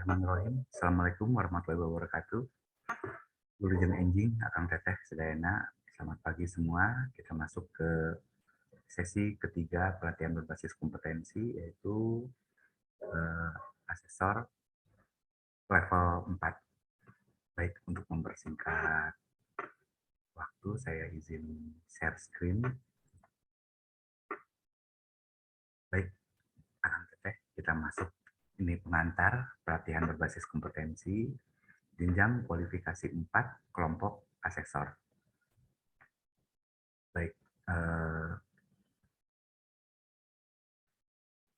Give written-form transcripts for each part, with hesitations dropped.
Bismillahirrahmanirrahim. Assalamualaikum warahmatullahi wabarakatuh. Wilujeng Enjing, Akang Teteh, Sedayana. Selamat pagi semua. Kita masuk ke sesi ketiga pelatihan berbasis kompetensi, yaitu eh, asesor level 4. Baik, untuk mempersingkat waktu, saya izin share screen. Baik, Akang Teteh, kita masuk. Ini pengantar pelatihan berbasis kompetensi jenjang kualifikasi 4 kelompok asesor. Baik,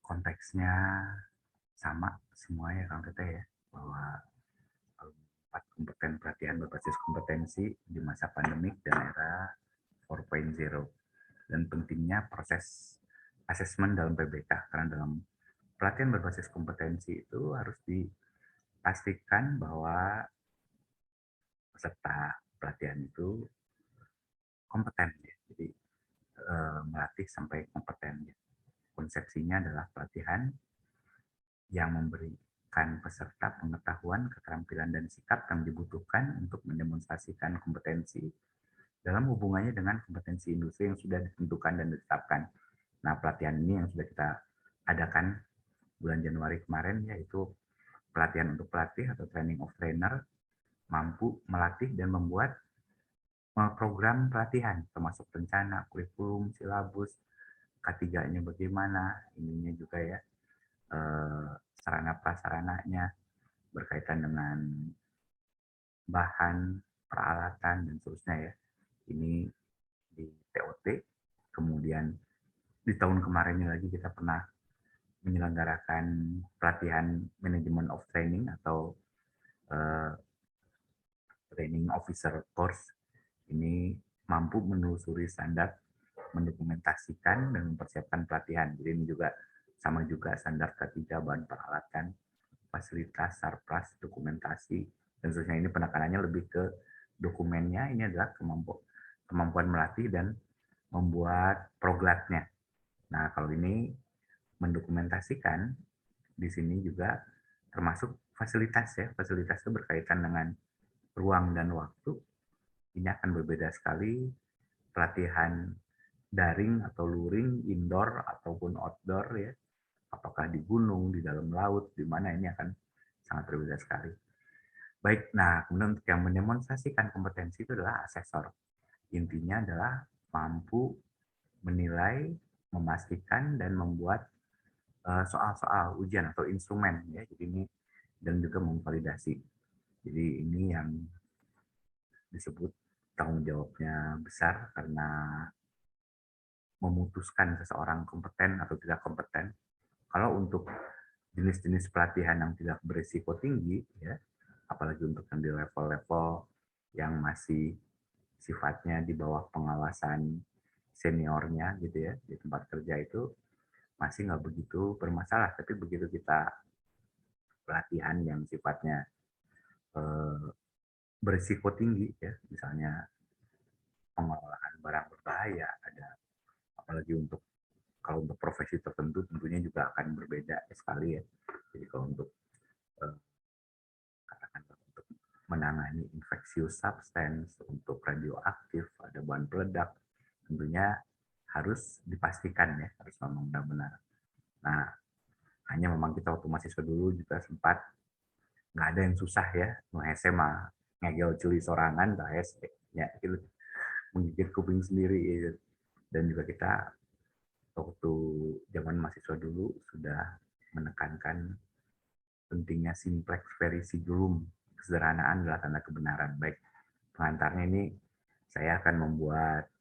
konteksnya sama semua ya Kang Teteh ya, bahwa 4 kompeten pelatihan berbasis kompetensi di masa pandemik dan era 4.0, dan pentingnya proses asesmen dalam PBK, karena dalam pelatihan berbasis kompetensi itu harus dipastikan bahwa peserta pelatihan itu kompeten ya. Jadi melatih sampai kompeten ya. Konsepsinya adalah pelatihan yang memberikan peserta pengetahuan, keterampilan, dan sikap yang dibutuhkan untuk mendemonstrasikan kompetensi dalam hubungannya dengan kompetensi industri yang sudah ditentukan dan ditetapkan. Nah, pelatihan ini yang sudah kita adakan bulan Januari kemarin, yaitu pelatihan untuk pelatih atau training of trainer, mampu melatih dan membuat program pelatihan, termasuk rencana, kurikulum, silabus, K3-nya bagaimana, ininya juga ya, sarana prasarananya berkaitan dengan bahan, peralatan, dan seterusnya ya. Ini di TOT. Kemudian di tahun kemarin lagi kita pernah menyelenggarakan pelatihan manajemen of training atau training officer course. Ini mampu menelusuri standar, mendokumentasikan dan mempersiapkan pelatihan. Jadi ini juga sama juga standar K3, bahan peralatan, fasilitas, sarpras, dokumentasi, dan seterusnya. Ini penekanannya lebih ke dokumennya. Ini adalah kemampuan melatih dan membuat proglatnya. Nah, kalau ini mendokumentasikan, di sini juga termasuk fasilitas ya. Fasilitas itu berkaitan dengan ruang dan waktu. Ini akan berbeda sekali pelatihan daring atau luring, indoor ataupun outdoor ya. Apakah di gunung, di dalam laut, di mana, ini akan sangat berbeda sekali. Baik, nah kemudian untuk yang mendemonstrasikan kompetensi itu adalah asesor. Intinya adalah mampu menilai, memastikan, dan membuat soal-soal ujian atau instrumen ya. Jadi ini, dan juga memvalidasi. Jadi ini yang disebut tanggung jawabnya besar, karena memutuskan seseorang kompeten atau tidak kompeten. Kalau untuk jenis-jenis pelatihan yang tidak berisiko tinggi ya, apalagi untuk yang di level-level yang masih sifatnya di bawah pengawasan seniornya gitu ya, di tempat kerja itu masih nggak begitu bermasalah. Tapi begitu kita pelatihan yang sifatnya berisiko tinggi ya, misalnya pengelolaan barang berbahaya, ada apalagi untuk, kalau untuk profesi tertentu tentunya juga akan berbeda sekali ya. Jadi kalau untuk katakanlah untuk menangani infectious substance, untuk radioaktif, ada bahan peledak, tentunya harus dipastikan ya, harus memang benar-benar. Nah, hanya memang kita waktu mahasiswa dulu juga sempat nggak ada yang susah ya, SMA ngegel culi sorangan, ya itu menggigit kuping sendiri gitu. Dan juga kita waktu zaman mahasiswa dulu sudah menekankan pentingnya simplex verisigilum, kesederhanaan adalah tanda kebenaran. Baik, pengantarnya ini saya akan membuat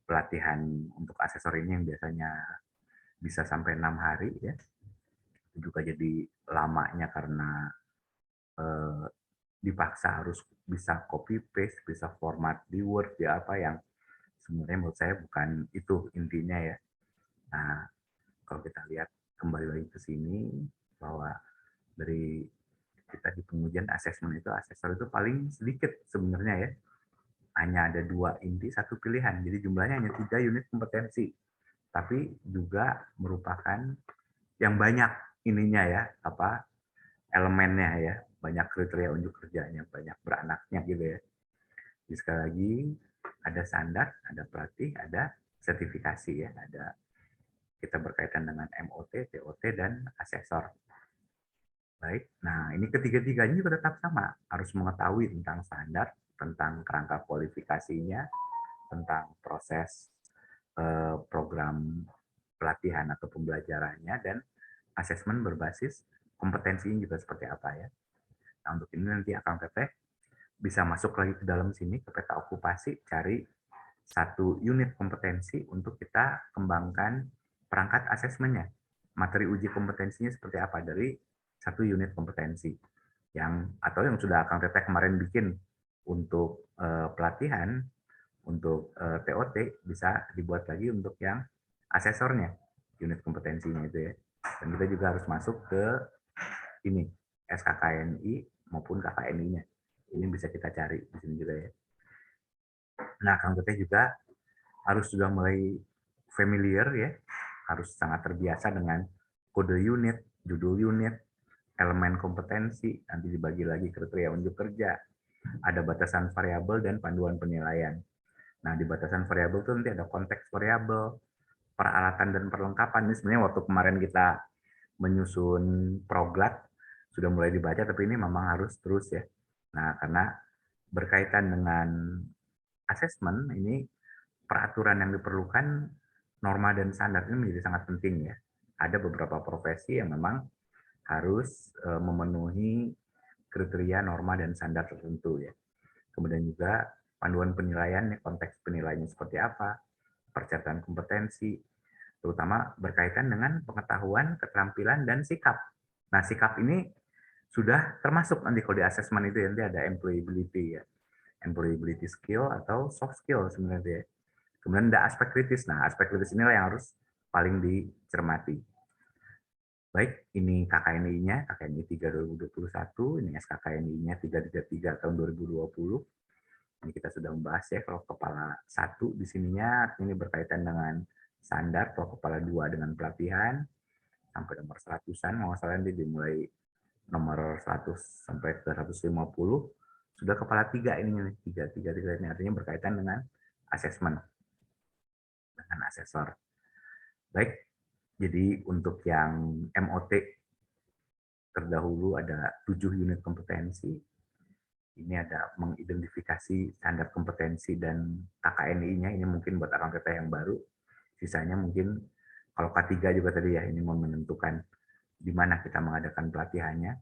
pelatihan untuk asesor ini yang biasanya bisa sampai 6 hari ya. Itu juga jadi lamanya karena dipaksa harus bisa copy paste, bisa format di Word, di apa, yang sebenarnya menurut saya bukan itu intinya ya. Nah, kalau kita lihat kembali lagi ke sini, bahwa dari kita di pengujian asesmen itu, asesor itu paling sedikit sebenarnya ya. Hanya ada 2 inti, 1 pilihan. Jadi jumlahnya hanya 3 unit kompetensi. Tapi juga merupakan yang banyak ininya ya, elemennya ya, banyak kriteria unjuk kerjanya, banyak beranaknya gitu ya. Jadi sekali lagi ada standar, ada pelatih, ada sertifikasi ya, ada kita berkaitan dengan MOT, TOT, dan asesor. Baik, nah ini ketiga-tiganya juga tetap sama, harus mengetahui tentang standar, tentang kerangka kualifikasinya, tentang proses program pelatihan atau pembelajarannya, dan asesmen berbasis kompetensinya juga seperti apa ya. Nah untuk ini nanti Akang Teteh bisa masuk lagi ke dalam sini, ke peta okupasi, cari satu unit kompetensi untuk kita kembangkan perangkat asesmennya. Materi uji kompetensinya seperti apa dari satu unit kompetensi yang atau yang sudah Kang Teteh kemarin bikin untuk pelatihan untuk TOT bisa dibuat lagi untuk yang asesornya unit kompetensinya itu ya. Dan kita juga harus masuk ke ini SKKNI maupun KKNI-nya. Ini bisa kita cari di sini juga ya. Nah, Kang Teteh juga harus sudah mulai familiar ya, harus sangat terbiasa dengan kode unit, judul unit, elemen kompetensi, nanti dibagi lagi kriteria unjuk kerja, ada batasan variabel dan panduan penilaian. Nah, di batasan variabel itu nanti ada konteks variabel, peralatan dan perlengkapan. Ini sebenarnya waktu kemarin kita menyusun proglat sudah mulai dibaca, tapi ini memang harus terus ya. Nah, karena berkaitan dengan asesmen, ini peraturan yang diperlukan, norma dan standar ini menjadi sangat penting ya. Ada beberapa profesi yang memang harus memenuhi kriteria norma dan standar tertentu ya. Kemudian juga panduan penilaian, konteks penilaiannya seperti apa, persyaratan kompetensi, terutama berkaitan dengan pengetahuan, keterampilan, dan sikap. Nah, sikap ini sudah termasuk nanti kalau di asesmen itu nanti ada employability ya, employability skill atau soft skill sebenarnya. Kemudian ada aspek kritis. Nah, aspek kritis inilah yang harus paling dicermati. Baik, ini KKNI-nya, KKNI 3 2021, ini SKKNI-nya 333 tahun 2020. Ini kita sudah membahas ya, kalau kepala 1 di sininya ini berkaitan dengan standar, kalau kepala 2 dengan pelatihan, sampai nomor 100-an, mau salah ini dimulai nomor 100 sampai ke 150, sudah kepala 3 ini, 3 ini artinya berkaitan dengan asesmen, dengan asesor. Baik, jadi untuk yang MOT terdahulu ada 7 unit kompetensi. Ini ada mengidentifikasi standar kompetensi dan KKNI-nya, ini mungkin buat orang kita yang baru. Sisanya mungkin kalau K3 juga tadi ya, ini mau menentukan di mana kita mengadakan pelatihannya.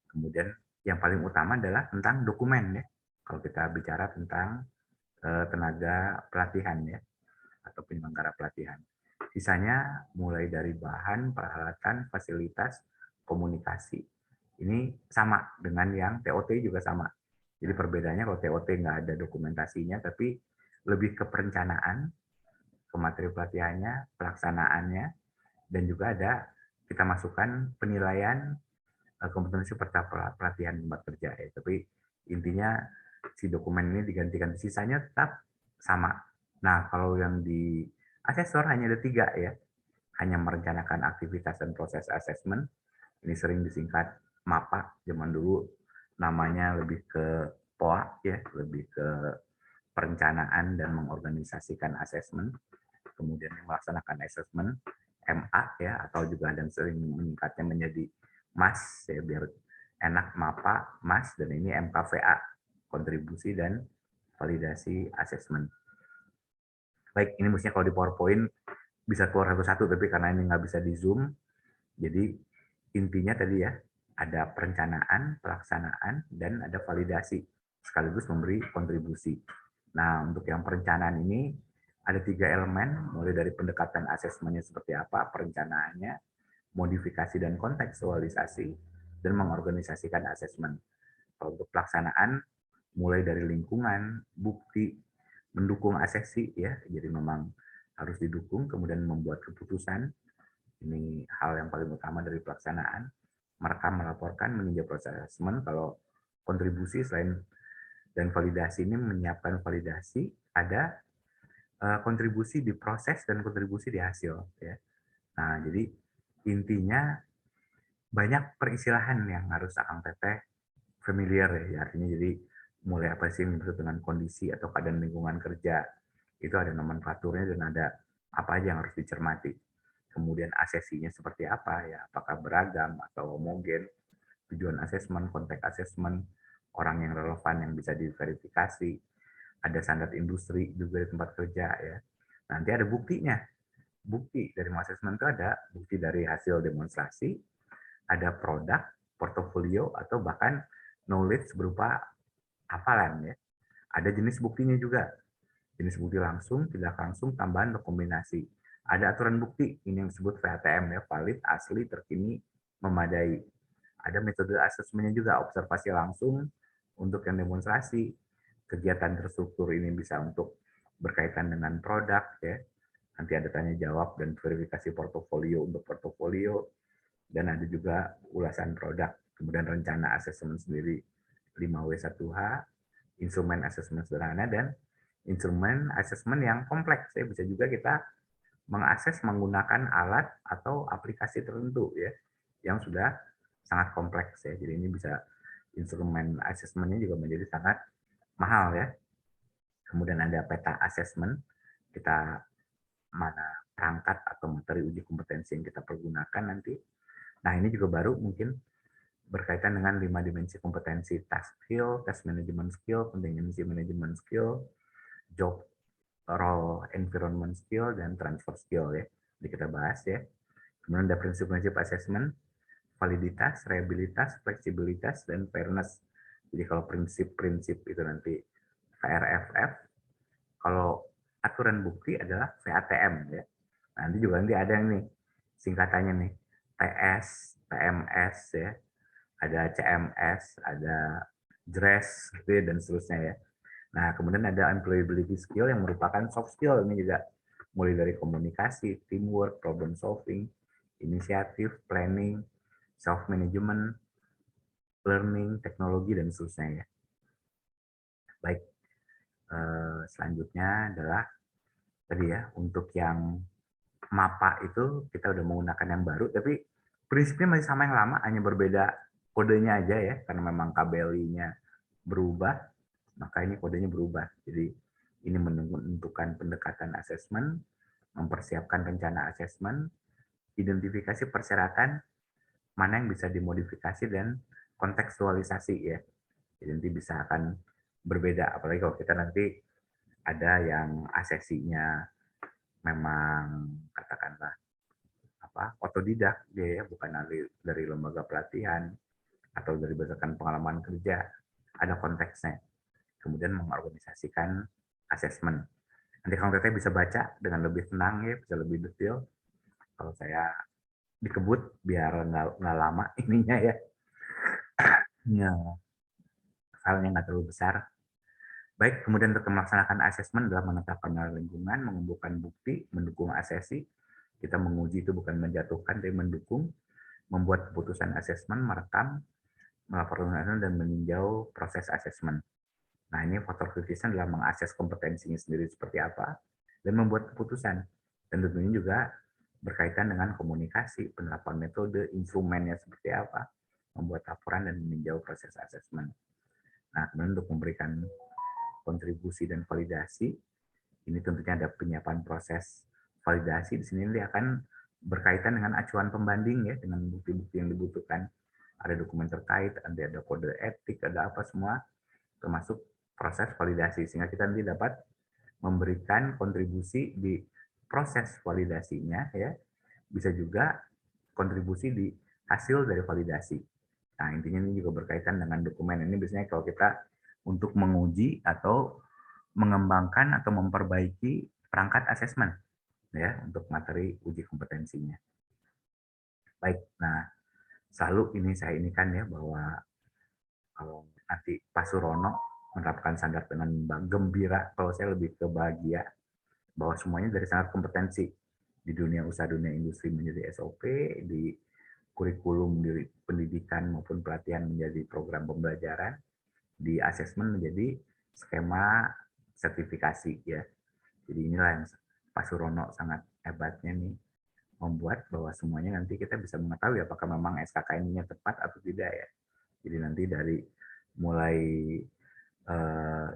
Kemudian yang paling utama adalah tentang dokumen ya. Kalau kita bicara tentang tenaga pelatihan ya, atau penyelenggara pelatihan. Sisanya mulai dari bahan, peralatan, fasilitas, komunikasi. Ini sama dengan yang TOT juga sama. Jadi perbedaannya kalau TOT nggak ada dokumentasinya, tapi lebih ke perencanaan, ke materi pelatihannya, pelaksanaannya, dan juga ada kita masukkan penilaian kompetensi peserta pelatihan tempat kerja. Ya. Tapi intinya si dokumen ini digantikan, sisanya tetap sama. Nah, kalau yang di asesor hanya ada 3 ya, hanya merencanakan aktivitas dan proses asesmen. Ini sering disingkat MAPA, zaman dulu namanya lebih ke POA ya, lebih ke perencanaan dan mengorganisasikan asesmen. Kemudian melaksanakan asesmen MA ya, atau juga ada yang sering menyingkatnya menjadi MAS ya, biar enak, MAPA, MAS, dan ini MKVA, kontribusi dan validasi asesmen. Baik, ini mestinya kalau di PowerPoint bisa keluar satu-satu, tapi karena ini nggak bisa di Zoom, jadi intinya tadi ya, ada perencanaan, pelaksanaan, dan ada validasi, sekaligus memberi kontribusi. Nah, untuk yang perencanaan ini, ada 3 elemen, mulai dari pendekatan asesmennya seperti apa, perencanaannya, modifikasi dan kontekstualisasi, dan mengorganisasikan asesmen. Kalau untuk pelaksanaan, mulai dari lingkungan, bukti, mendukung asesi ya, jadi memang harus didukung, kemudian membuat keputusan. Ini hal yang paling utama dari pelaksanaan. Merekam, melaporkan, meninjau proses asesmen. Kalau kontribusi selain dan validasi ini menyiapkan validasi, ada kontribusi di proses dan kontribusi di hasil. Ya. Nah, jadi intinya banyak peristilahan yang harus Akang Teteh familiar ya, artinya jadi mulai apa sih yang dimaksud dengan kondisi atau keadaan lingkungan kerja, itu ada nomenklaturnya dan ada apa aja yang harus dicermati. Kemudian asesinya seperti apa ya, apakah beragam atau homogen, tujuan asesmen, konteks asesmen, orang yang relevan yang bisa diverifikasi, ada standar industri juga di tempat kerja ya. Nanti ada buktinya. Bukti dari asesmen itu ada bukti dari hasil demonstrasi, ada produk, portofolio, atau bahkan knowledge berupa hafalan ya. Ada jenis buktinya juga. Jenis bukti langsung, tidak langsung, tambahan, atau kombinasi. Ada aturan bukti, ini yang disebut VATM ya, valid, asli, terkini, memadai. Ada metode asesmennya juga, observasi langsung untuk yang demonstrasi. Kegiatan terstruktur ini bisa untuk berkaitan dengan produk ya. Nanti ada tanya jawab dan verifikasi portofolio untuk portofolio, dan ada juga ulasan produk. Kemudian rencana asesmen sendiri 5W1H, instrumen asesmen sederhana, dan instrumen asesmen yang kompleks. Ya, bisa juga kita mengakses menggunakan alat atau aplikasi tertentu ya yang sudah sangat kompleks ya. Jadi ini bisa instrumen asesmennya juga menjadi sangat mahal ya. Kemudian ada peta asesmen, kita mana perangkat atau materi uji kompetensi yang kita pergunakan nanti. Nah ini juga baru mungkin berkaitan dengan 5 dimensi kompetensi: task skill, task management skill, contingency management skill, job role environment skill, dan transfer skill ya. Jadi kita bahas ya. Kemudian ada prinsip-prinsip assessment, validitas, reliabilitas, fleksibilitas, dan fairness. Jadi kalau prinsip-prinsip itu nanti VRFF, kalau aturan bukti adalah VATM ya. Nanti juga nanti ada yang nih singkatannya nih, TS, TMS ya, ada CMS, ada JRES gitu ya, dan seterusnya ya. Nah, kemudian ada employability skill yang merupakan soft skill ini juga, mulai dari komunikasi, teamwork, problem solving, inisiatif, planning, self management, learning, teknologi, dan seterusnya ya. Baik, selanjutnya adalah tadi ya, untuk yang MAPA itu kita udah menggunakan yang baru, tapi prinsipnya masih sama yang lama, hanya berbeda kodenya aja ya, karena memang KBLI-nya berubah, maka ini kodenya berubah. Jadi ini menentukan pendekatan asesmen, mempersiapkan rencana asesmen, identifikasi persyaratan, mana yang bisa dimodifikasi, dan kontekstualisasi ya. Jadi nanti bisa akan berbeda, apalagi kalau kita nanti ada yang asesinya memang katakanlah apa otodidak dia ya, bukan dari lembaga pelatihan atau dari berdasarkan pengalaman kerja, ada konteksnya. Kemudian mengorganisasikan asesmen. Nanti kalau kita bisa baca dengan lebih tenang ya, bisa lebih detail. Kalau saya dikebut biar nggak lama ininya ya. Ya, filenya nggak terlalu besar. Baik, kemudian untuk melaksanakan asesmen adalah menetapkan lingkungan, mengumpulkan bukti, mendukung asesi. Kita menguji itu bukan menjatuhkan, tapi mendukung, membuat keputusan asesmen, merekam, melaporkan dan meninjau proses asesmen. Nah, ini faktor kritisnya adalah mengakses kompetensinya sendiri seperti apa, dan membuat keputusan. Dan tentunya juga berkaitan dengan komunikasi, penerapan metode, instrumennya seperti apa, membuat laporan dan meninjau proses asesmen. Nah, kemudian untuk memberikan kontribusi dan validasi, ini tentunya ada penyiapan proses validasi. Di sini dia akan berkaitan dengan acuan pembanding ya, dengan bukti-bukti yang dibutuhkan. Ada dokumen terkait, ada kode etik, ada apa semua, termasuk proses validasi. Sehingga kita nanti dapat memberikan kontribusi di proses validasinya ya, bisa juga kontribusi di hasil dari validasi. Nah, intinya ini juga berkaitan dengan dokumen. Ini biasanya kalau kita untuk menguji atau mengembangkan atau memperbaiki perangkat asesmen ya untuk materi uji kompetensinya. Baik, nah selalu ini saya inikan ya bahwa kalau nanti Pak Surono menerapkan standar dengan gembira, kalau saya lebih ke bahagia bahwa semuanya dari standar kompetensi di dunia usaha, dunia industri menjadi SOP, di kurikulum di pendidikan maupun pelatihan menjadi program pembelajaran, di asesmen menjadi skema sertifikasi ya. Jadi inilah yang Pak Surono sangat hebatnya nih membuat bahwa semuanya nanti kita bisa mengetahui apakah memang SKKN-nya tepat atau tidak ya. Jadi nanti dari mulai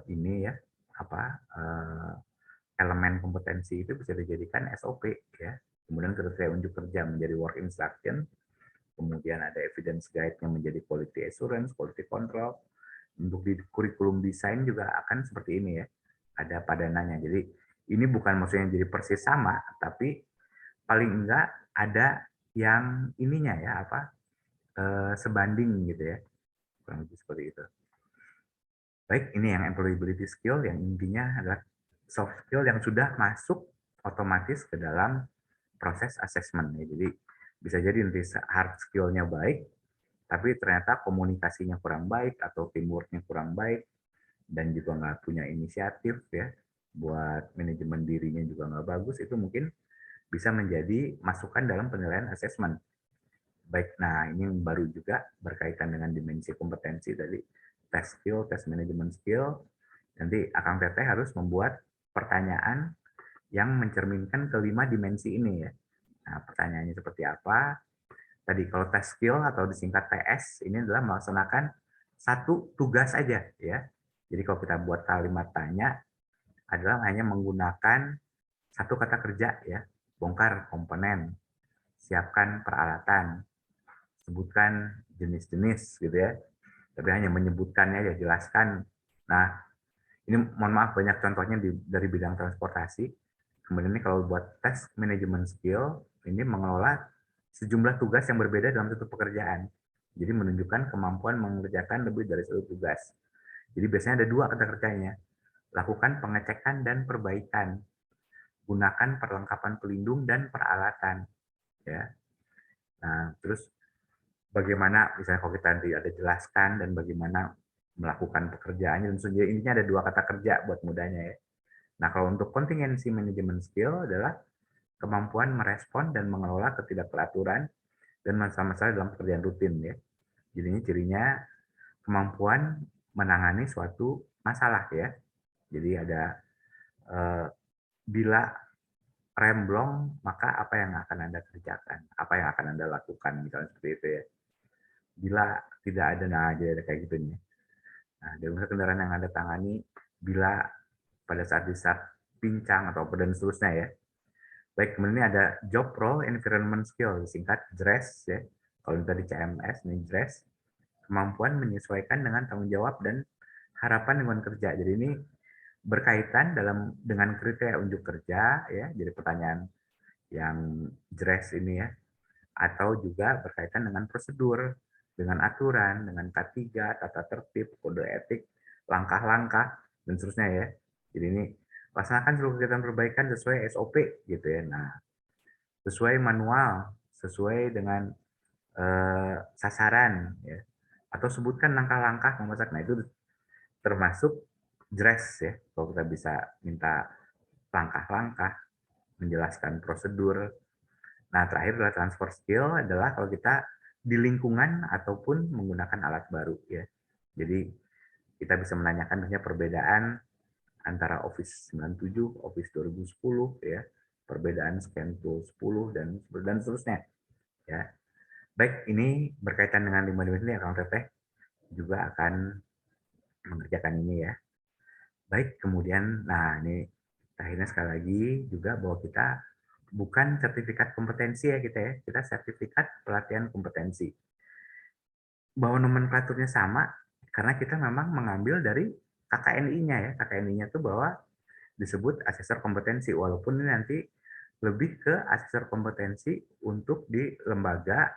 ini ya apa elemen kompetensi itu bisa dijadikan SOP ya. Kemudian kriteria unjuk kerja menjadi work instruction, kemudian ada evidence guide-nya menjadi quality assurance, quality control. Untuk di kurikulum desain juga akan seperti ini ya. Ada padanannya. Jadi ini bukan maksudnya jadi persis sama, tapi paling enggak ada yang ininya ya apa sebanding gitu ya. Kurang lebih seperti itu. Baik, ini yang employability skill yang intinya adalah soft skill yang sudah masuk otomatis ke dalam proses assessment. Ya. Jadi bisa jadi nanti hard skill-nya baik, tapi ternyata komunikasinya kurang baik atau teamwork-nya kurang baik dan juga nggak punya inisiatif ya buat manajemen dirinya juga nggak bagus, itu mungkin bisa menjadi masukan dalam penilaian assessment. Baik, nah ini yang baru juga berkaitan dengan dimensi kompetensi tadi, test skill, test management skill. Nanti Akang Teteh harus membuat pertanyaan yang mencerminkan kelima dimensi ini ya. Nah, pertanyaannya seperti apa? Tadi kalau test skill atau disingkat TS ini adalah melaksanakan satu tugas aja ya. Jadi kalau kita buat kalimat tanya adalah hanya menggunakan satu kata kerja ya. Bongkar komponen, siapkan peralatan, sebutkan jenis-jenis gitu ya. Tapi hanya menyebutkannya ya, jelaskan. Nah, ini mohon maaf banyak contohnya dari bidang transportasi. Kemudian ini kalau buat tes manajemen skill, ini mengelola sejumlah tugas yang berbeda dalam satu pekerjaan. Jadi menunjukkan kemampuan mengerjakan lebih dari satu tugas. Jadi biasanya ada dua kata kerjanya. Lakukan pengecekan dan perbaikan. Gunakan perlengkapan pelindung dan peralatan. Ya. Nah, terus bagaimana misalnya kalau kita nanti ada jelaskan dan bagaimana melakukan pekerjaannya, dan sebagainya, intinya ada dua kata kerja buat mudahnya ya. Nah, kalau untuk contingency management skill adalah kemampuan merespon dan mengelola ketidakteraturan dan masalah-masalah dalam pekerjaan rutin ya. Jadi ini cirinya kemampuan menangani suatu masalah ya. Jadi ada bila remblong maka apa yang akan Anda kerjakan, apa yang akan Anda lakukan misalnya seperti itu ya. Bila tidak ada, nah jadi ada kayak gitu nih. Nah, dalam kendaraan yang Anda tangani bila pada saat di saat pincang atau dan seterusnya ya. Baik, kemudian ini ada job role environment skill, singkat JRES ya. Kalau tadi CMS, ini JRES. Kemampuan menyesuaikan dengan tanggung jawab dan harapan lingkungan kerja. Jadi ini berkaitan dengan kriteria unjuk kerja ya. Jadi pertanyaan yang JRES ini ya, atau juga berkaitan dengan prosedur, dengan aturan, dengan K3, tata tertib, kode etik, langkah-langkah, dan seterusnya ya. Jadi ini laksanakan seluruh kegiatan perbaikan sesuai SOP gitu ya. Nah, sesuai manual, sesuai dengan sasaran ya. Atau sebutkan langkah-langkah memasak. Nah, itu termasuk JRES ya. Kalau kita bisa minta langkah-langkah, menjelaskan prosedur. Nah, terakhir adalah transfer skill adalah kalau kita di lingkungan ataupun menggunakan alat baru ya. Jadi kita bisa menanyakan misalnya perbedaan antara Office 97, Office 2010 ya, perbedaan Scan Tool 10 dan seterusnya ya. Baik, ini berkaitan dengan 5 dimensi yang Kang Teteh juga akan mengerjakan ini ya. Baik, kemudian nah ini akhirnya sekali lagi juga bahwa kita bukan sertifikat kompetensi ya kita ya, kita sertifikat pelatihan kompetensi. Bahwa nomenklaturnya sama karena kita memang mengambil dari KKNI-nya ya. KKNI-nya itu bahwa disebut asesor kompetensi, walaupun ini nanti lebih ke asesor kompetensi untuk di lembaga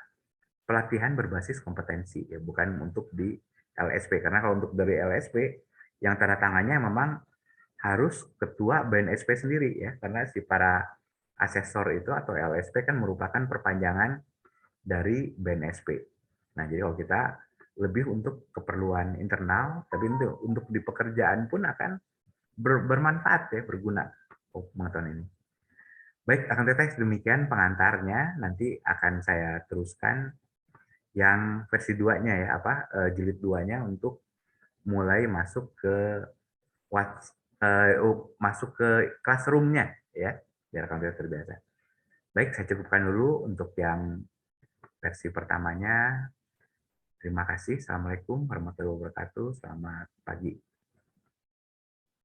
pelatihan berbasis kompetensi ya, bukan untuk di LSP. Karena kalau untuk dari LSP yang tanda tangannya memang harus ketua BNSP sendiri ya, karena si para asesor itu atau LSP kan merupakan perpanjangan dari BNSP. Nah, jadi kalau kita lebih untuk keperluan internal, tapi untuk di pekerjaan pun akan bermanfaat ya, berguna pengetahuan ini. Baik, akan teteh demikian pengantarnya. Nanti akan saya teruskan yang versi 2-nya ya, jilid 2-nya untuk mulai masuk ke masuk ke classroom-nya ya, biar akan teteh terbiasa. Baik, saya cukupkan dulu untuk yang versi pertamanya. Terima kasih. Assalamualaikum warahmatullahi wabarakatuh. Selamat pagi.